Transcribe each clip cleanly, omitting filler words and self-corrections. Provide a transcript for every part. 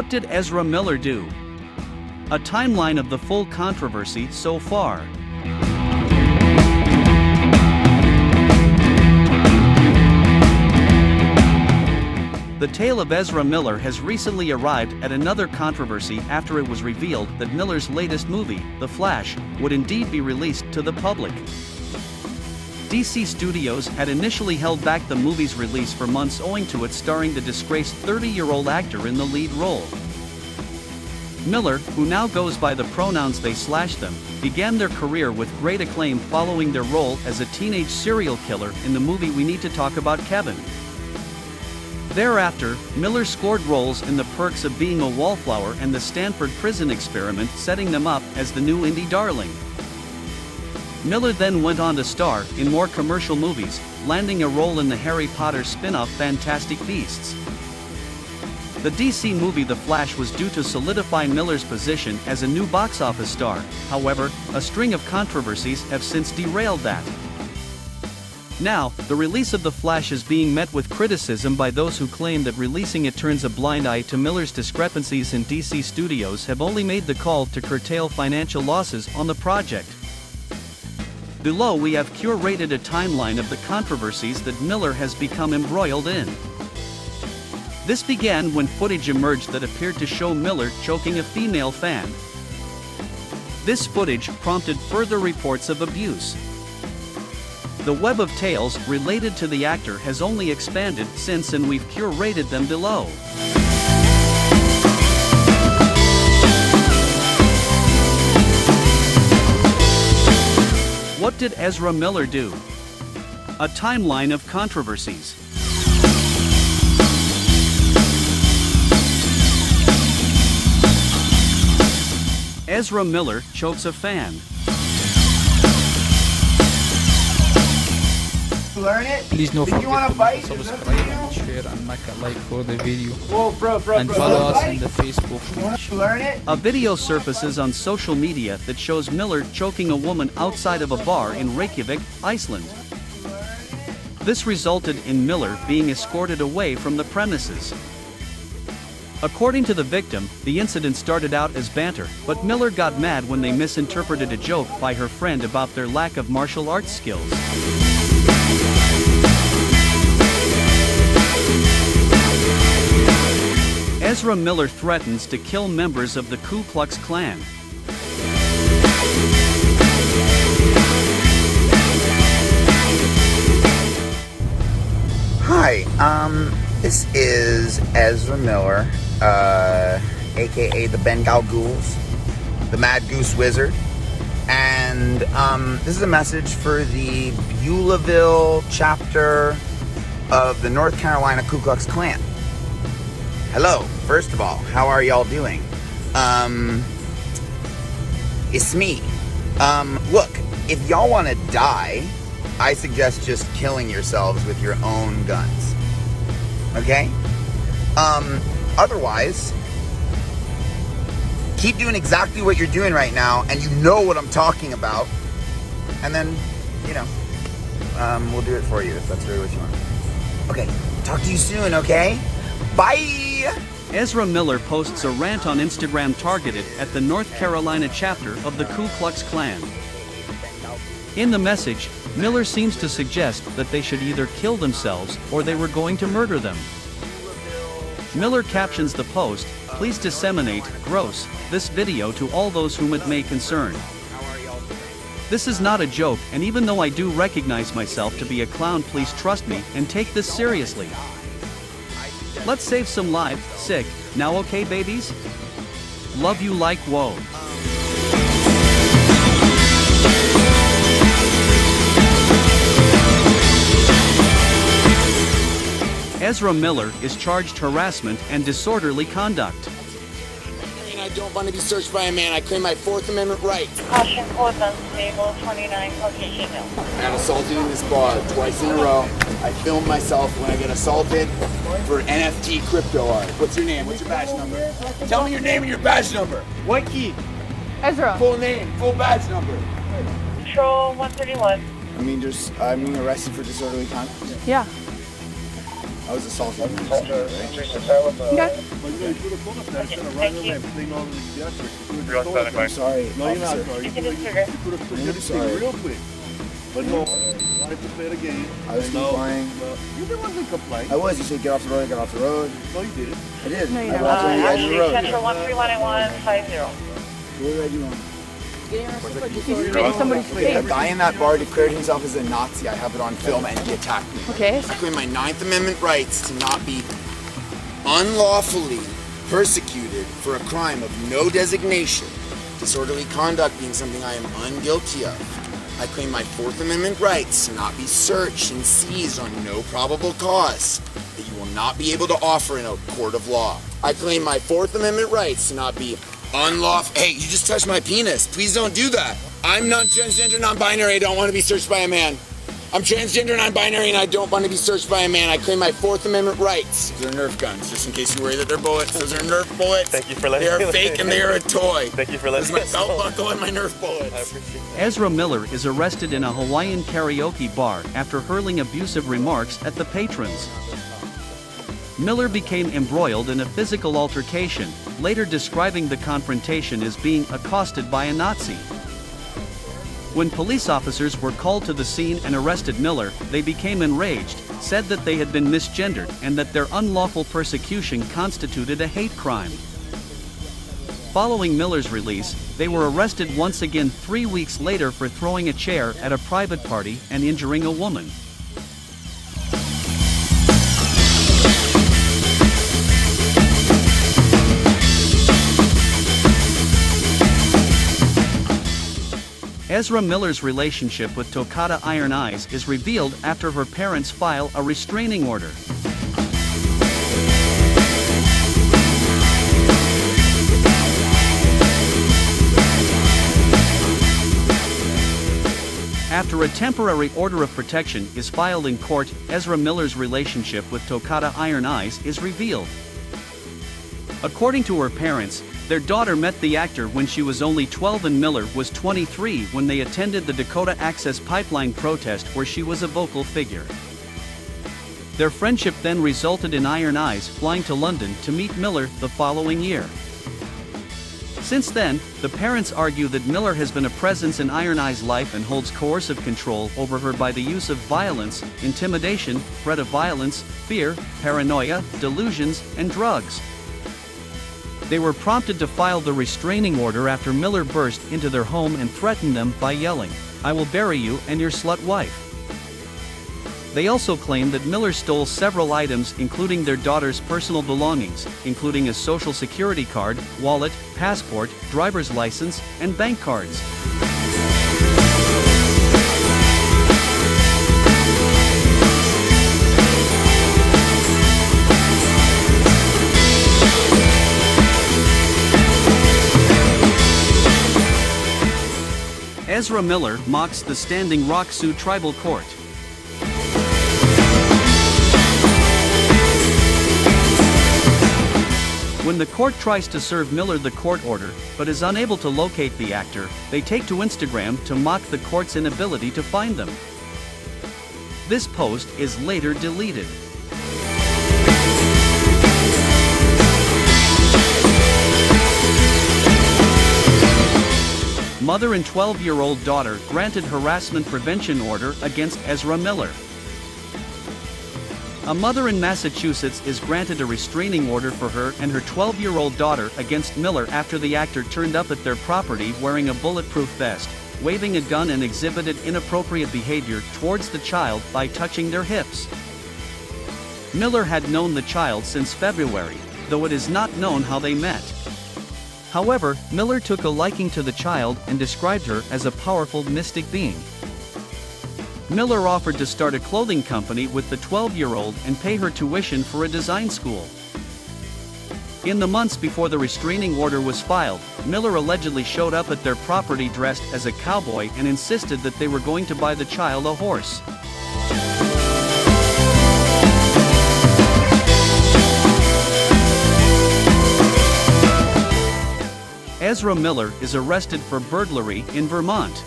What did Ezra Miller do? A timeline of the full controversy so far. The tale of Ezra Miller has recently arrived at another controversy after it was revealed that Miller's latest movie, The Flash, would indeed be released to the public. DC Studios had initially held back the movie's release for months owing to it starring the disgraced 30-year-old actor in the lead role. Miller, who now goes by the pronouns they/them, began their career with great acclaim following their role as a teenage serial killer in the movie We Need to Talk About Kevin. Thereafter, Miller scored roles in The Perks of Being a Wallflower and The Stanford Prison Experiment, setting them up as the new indie darling. Miller then went on to star in more commercial movies, landing a role in the Harry Potter spin-off Fantastic Beasts. The DC movie The Flash was due to solidify Miller's position as a new box office star. However, a string of controversies have since derailed that. Now, the release of The Flash is being met with criticism by those who claim that releasing it turns a blind eye to Miller's discrepancies, and DC Studios have only made the call to curtail financial losses on the project. Below we have curated a timeline of the controversies that Miller has become embroiled in. This began when footage emerged that appeared to show Miller choking a female fan. This footage prompted further reports of abuse. The web of tales related to the actor has only expanded since, and we've curated them below. What did Ezra Miller do? A timeline of controversies. Ezra Miller chokes a fan. Learn it? Please no forget to fight? subscribe and share and make a like for the video. Whoa, bro, and follow us in the Facebook page. Learn it? A video surfaces on social media that shows Miller choking a woman outside of a bar in Reykjavik, Iceland. This resulted in Miller being escorted away from the premises. According to the victim, the incident started out as banter, but Miller got mad when they misinterpreted a joke by her friend about their lack of martial arts skills. Ezra Miller threatens to kill members of the Ku Klux Klan. Hi, this is Ezra Miller, aka the Bengal Ghouls, the Mad Goose Wizard, and this is a message for the Beulahville chapter of the North Carolina Ku Klux Klan. Hello, first of all, how are y'all doing? It's me. Look, if y'all want to die, I suggest just killing yourselves with your own guns. Okay? Otherwise, keep doing exactly what you're doing right now, and you know what I'm talking about. And then, we'll do it for you if that's really what you want. Okay, talk to you soon, okay? Bye! Ezra Miller posts a rant on Instagram targeted at the North Carolina chapter of the Ku Klux Klan. In the message, Miller seems to suggest that they should either kill themselves or they were going to murder them. Miller captions the post, "Please disseminate, gross, this video to all those whom it may concern." This is not a joke, and even though I do recognize myself to be a clown, please trust me and take this seriously. Let's save some lives. Sick. Now okay, babies? Love you like whoa. Ezra Miller is charged harassment and disorderly conduct. I don't want to be searched by a man. I claim my Fourth Amendment right. Caution codes unstable, 29 Caucasian Hill. I got assaulted in this bar twice in a row. I film myself when I get assaulted for NFT crypto art. What's your name? What's your badge number? Tell me your name and your badge number. What key? Ezra. Full name, full badge number. Patrol 131. I'm being arrested for disorderly conduct. Yeah. I was assaulted. Right? Okay. I'm sorry. You can just trigger. I'm sorry. Real quick. But no, I have to play the game. I was complying. You didn't want to comply. I was. You said get off the road. I got off the road. No, you didn't. I did. No, you I didn't. walked to the edge of Actually, the road. Central 1315150. What did I do wrong? You spit in somebody's A face. guy in that bar declared himself as a Nazi. I have it on film, and he attacked me. Okay. I claim my 9th Amendment rights to not be unlawfully persecuted for a crime of no designation, disorderly conduct being something I am unguilty of. I claim my 4th Amendment rights to not be searched and seized on no probable cause that you will not be able to offer in a court of law. I claim my 4th Amendment rights to not be unlawful. Hey, you just touched my penis. Please don't do that. I'm not transgender, non-binary. I don't want to be searched by a man. I'm transgender, non-binary, and I don't want to be searched by a man. I claim my 4th Amendment rights. Those are Nerf guns, just in case you worry that they're bullets. Those are Nerf bullets. Thank you for letting me. They are fake and they are a toy. Thank you for letting This is my belt buckle and my Nerf bullets. I appreciate it. Ezra Miller is arrested in a Hawaiian karaoke bar after hurling abusive remarks at the patrons. Miller became embroiled in a physical altercation, later describing the confrontation as being accosted by a Nazi. When police officers were called to the scene and arrested Miller, they became enraged, said that they had been misgendered and that their unlawful persecution constituted a hate crime. Following Miller's release, they were arrested once again 3 weeks later for throwing a chair at a private party and injuring a woman. Ezra Miller's relationship with Toccata Iron Eyes is revealed after her parents file a restraining order. After a temporary order of protection is filed in court, Ezra Miller's relationship with Toccata Iron Eyes is revealed. According to her parents, their daughter met the actor when she was only 12 and Miller was 23 when they attended the Dakota Access Pipeline protest where she was a vocal figure. Their friendship then resulted in Iron Eyes flying to London to meet Miller the following year. Since then, the parents argue that Miller has been a presence in Iron Eyes' life and holds coercive control over her by the use of violence, intimidation, threat of violence, fear, paranoia, delusions, and drugs. They were prompted to file the restraining order after Miller burst into their home and threatened them by yelling, "I will bury you and your slut wife." They also claim that Miller stole several items including their daughter's personal belongings, including a social security card, wallet, passport, driver's license, and bank cards. Ezra Miller mocks the Standing Rock Sioux Tribal Court. When the court tries to serve Miller the court order, but is unable to locate the actor, they take to Instagram to mock the court's inability to find them. This post is later deleted. Mother and 12-year-old daughter granted harassment prevention order against Ezra Miller. A mother in Massachusetts is granted a restraining order for her and her 12-year-old daughter against Miller after the actor turned up at their property wearing a bulletproof vest, waving a gun and exhibited inappropriate behavior towards the child by touching their hips. Miller had known the child since February, though it is not known how they met. However, Miller took a liking to the child and described her as a powerful mystic being. Miller offered to start a clothing company with the 12-year-old and pay her tuition for a design school. In the months before the restraining order was filed, Miller allegedly showed up at their property dressed as a cowboy and insisted that they were going to buy the child a horse. Ezra Miller is arrested for burglary in Vermont.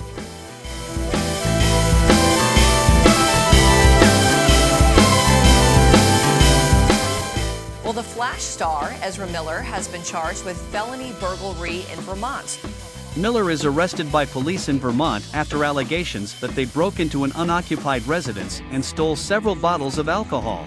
Flash star Ezra Miller has been charged with felony burglary in Vermont. Miller is arrested by police in Vermont after allegations that they broke into an unoccupied residence and stole several bottles of alcohol.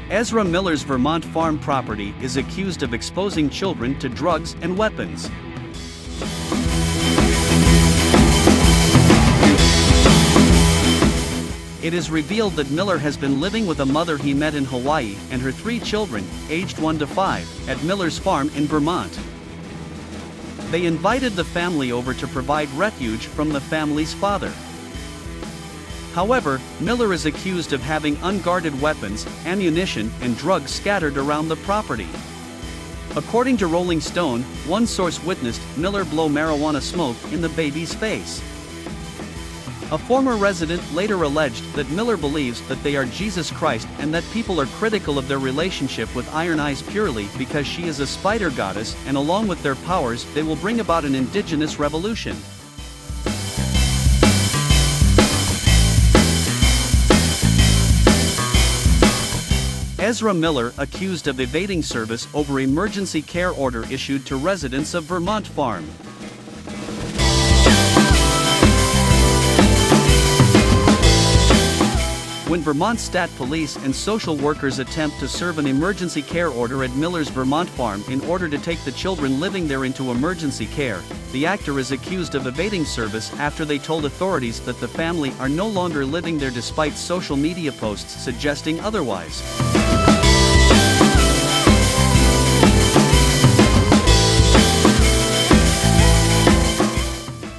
Ezra Miller's Vermont farm property is accused of exposing children to drugs and weapons. It is revealed that Miller has been living with a mother he met in Hawaii and her 3 children, aged 1 to 5, at Miller's farm in Vermont. They invited the family over to provide refuge from the family's father. However, Miller is accused of having unguarded weapons, ammunition, and drugs scattered around the property. According to Rolling Stone, one source witnessed Miller blow marijuana smoke in the baby's face. A former resident later alleged that Miller believes that they are Jesus Christ and that people are critical of their relationship with Iron Eyes purely because she is a spider goddess, and along with their powers they will bring about an indigenous revolution. Ezra Miller accused of evading service over emergency care order issued to residents of Vermont farm. When Vermont State Police and social workers attempt to serve an emergency care order at Miller's Vermont farm in order to take the children living there into emergency care, the actor is accused of evading service after they told authorities that the family are no longer living there despite social media posts suggesting otherwise.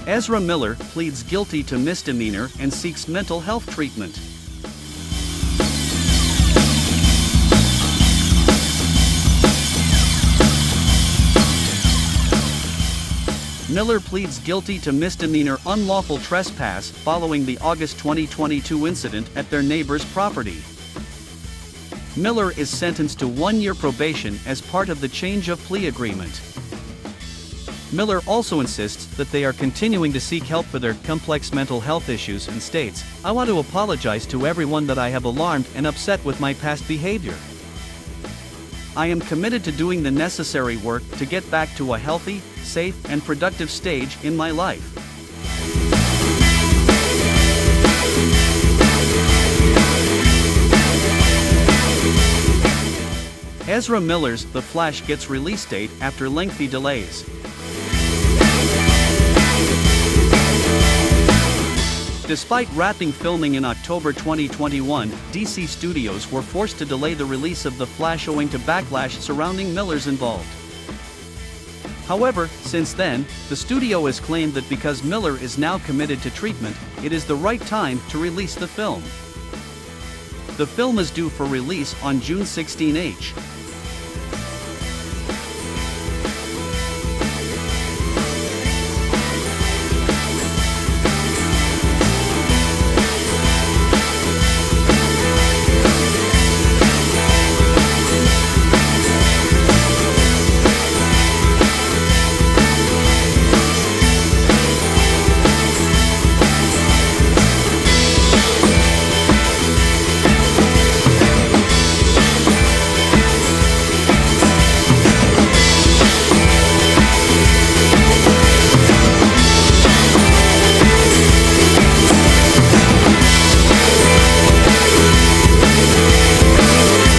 Ezra Miller pleads guilty to misdemeanor and seeks mental health treatment. Miller pleads guilty to misdemeanor unlawful trespass following the August 2022 incident at their neighbor's property. Miller is sentenced to 1-year probation as part of the change of plea agreement. Miller also insists that they are continuing to seek help for their complex mental health issues and states, "I want to apologize to everyone that I have alarmed and upset with my past behavior. I am committed to doing the necessary work to get back to a healthy, safe, and productive stage in my life." Ezra Miller's The Flash gets release date after lengthy delays. Despite wrapping filming in October 2021, DC Studios were forced to delay the release of The Flash owing to backlash surrounding Miller's involved. However, since then, the studio has claimed that because Miller is now committed to treatment, it is the right time to release the film. The film is due for release on June 16.